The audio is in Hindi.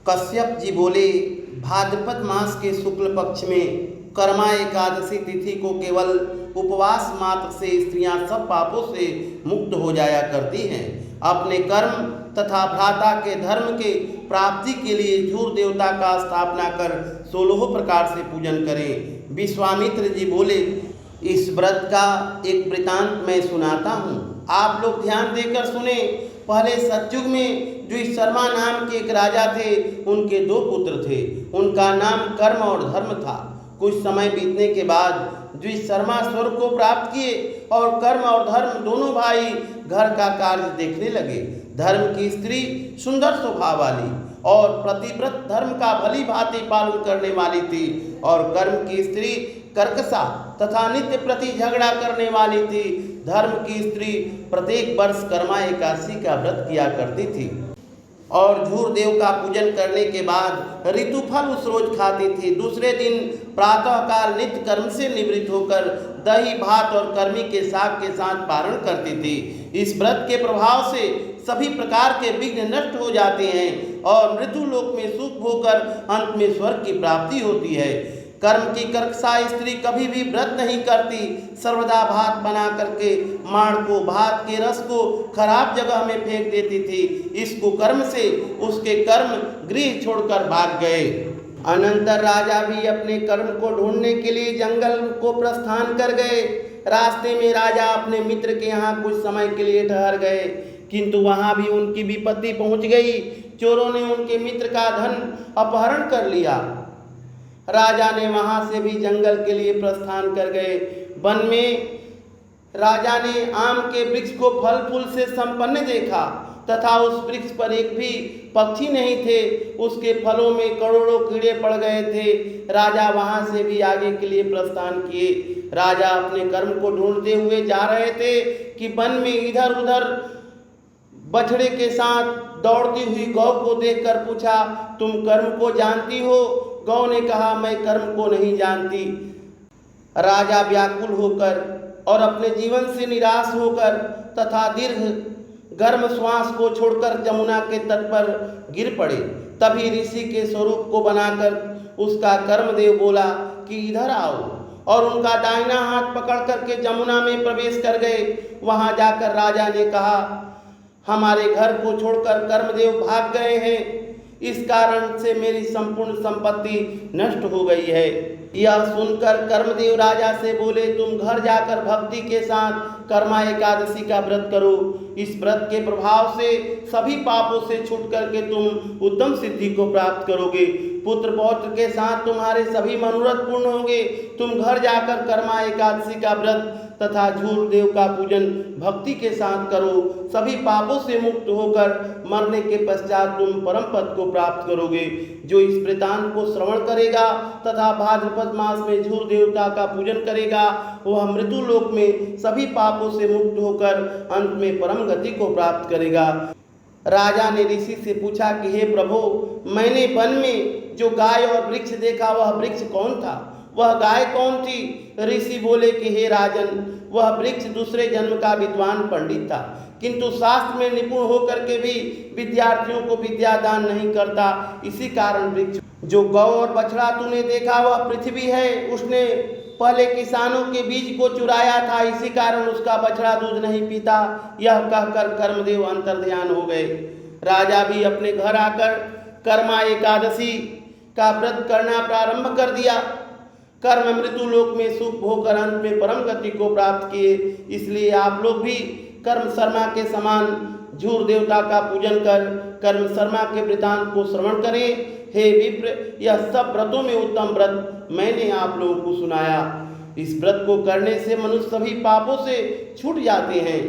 कश्यप जी बोले, भाद्रपद मास के शुक्ल पक्ष में कर्मा एकादशी तिथि को केवल उपवास मात्र से स्त्रियां सब पापों से मुक्त हो जाया करती हैं। अपने कर्म तथा भ्राता के धर्म के प्राप्ति के लिए झूर देवता का स्थापना कर 16 प्रकार से पूजन करें। विश्वामित्र जी बोले, इस व्रत का एक वृतांत मैं सुनाता हूँ, आप लोग ध्यान देकर सुने। पहले सतयुग में द्विशर्मा नाम के एक राजा थे, उनके 2 पुत्र थे। उनका नाम कर्म और धर्म था। कुछ समय बीतने के बाद द्विशर्मा स्वर्ग को प्राप्त किए और कर्म और धर्म दोनों भाई घर का कार्य देखने लगे। धर्म की स्त्री सुंदर स्वभाव वाली और प्रतिव्रत धर्म का भली भांति पालन करने वाली थी, और कर्म की स्त्री कर्कशा तथा नित्य प्रति झगड़ा करने वाली थी। धर्म की स्त्री प्रत्येक वर्ष कर्मा एकादशी का व्रत किया करती थी और झूर देव का पूजन करने के बाद ऋतुफल उस रोज खाती थी। दूसरे दिन प्रातःकाल नित्य कर्म से निवृत्त होकर दही भात और कर्मी के साग के साथ पारण करती थी। इस व्रत के प्रभाव से सभी प्रकार के विघ्न नष्ट हो जाते हैं और मृत्यु लोक में सुख होकर अंत में स्वर्ग की प्राप्ति होती है। कर्म की कर्कशा स्त्री कभी भी व्रत नहीं करती, सर्वदा भात बना करके माड़ को, भात के रस को खराब जगह में फेंक देती थी। इस कुकर्म से उसके कर्म गृह छोड़कर भाग गए। अनंतर राजा भी अपने कर्म को ढूंढने के लिए जंगल को प्रस्थान कर गए। रास्ते में राजा अपने मित्र के यहाँ कुछ समय के लिए ठहर गए, किंतु वहाँ भी उनकी विपत्ति पहुँच गई। चोरों ने उनके मित्र का धन अपहरण कर लिया। राजा ने वहाँ से भी जंगल के लिए प्रस्थान कर गए। वन में राजा ने आम के वृक्ष को फल फूल से संपन्न देखा तथा उस वृक्ष पर एक भी पक्षी नहीं थे। उसके फलों में करोड़ों कीड़े पड़ गए थे। राजा वहाँ से भी आगे के लिए प्रस्थान किए। राजा अपने कर्म को ढूंढते हुए जा रहे थे कि वन में इधर उधर बछड़े के साथ दौड़ती हुई गौ को देखकर पूछा, तुम कर्म को जानती हो? गौ ने कहा, मैं कर्म को नहीं जानती। राजा व्याकुल होकर और अपने जीवन से निराश होकर तथा दीर्घ गर्म श्वास को छोड़कर जमुना के तट पर गिर पड़े। तभी ऋषि के स्वरूप को बनाकर उसका कर्मदेव बोला कि इधर आओ, और उनका दाहिना हाथ पकड़ करके जमुना में प्रवेश कर गए। वहां जाकर राजा ने कहा, हमारे घर को छोड़कर कर्मदेव भाग गए हैं, इस कारण से मेरी संपूर्ण संपत्ति नष्ट हो गई है। यह सुनकर कर्मदेव राजा से बोले, तुम घर जाकर भक्ति के साथ कर्मा एकादशी का व्रत करो। इस व्रत के प्रभाव से सभी पापों से छूट करके तुम उत्तम सिद्धि को प्राप्त करोगे। पुत्र पौत्र के साथ तुम्हारे सभी मनोरथ पूर्ण होंगे। तुम घर जाकर कर्मा एकादशी का व्रत तथा झूर देव का पूजन भक्ति के साथ करो। सभी पापों से मुक्त होकर मरने के पश्चात तुम परम पद को प्राप्त करोगे। जो इस वृतांत को श्रवण करेगा तथा भाद्रपद मास में झूर देवता का पूजन करेगा, वह मृत्यु लोक में सभी पापों से मुक्त होकर अंत में परम गति को प्राप्त करेगा। राजा ने ऋषि से पूछा कि हे प्रभु, मैंने वन में जो गाय और वृक्ष देखा, वह वृक्ष कौन था? वह गाय कौन थी? ऋषि बोले कि हे राजन, वह वृक्ष दूसरे जन्म का विद्वान पंडित था, किंतु शास्त्र में निपुण होकर के भी विद्यार्थियों को विद्यादान नहीं करता। इसी कारण वृक्ष। जो गौ और बछड़ा तूने देखा, वह पृथ्वी है। उसने पहले किसानों के बीज को चुराया था, इसी कारण उसका बछड़ा दूध नहीं पीता। यह कहकर कर्मदेव अंतर्ध्यान हो गए। राजा भी अपने घर आकर कर्मा एकादशी का व्रत करना प्रारंभ कर दिया। कर्म मृत्यु लोक में सुख होकर अंत में परम गति को प्राप्त किए। इसलिए आप लोग भी कर्म शर्मा के समान झूर देवता का पूजन कर कर्म शर्मा के वृतांत को श्रवण करें। हे विप्र, यह सब व्रतों में उत्तम व्रत मैंने आप लोगों को सुनाया। इस व्रत को करने से मनुष्य सभी पापों से छूट जाते हैं।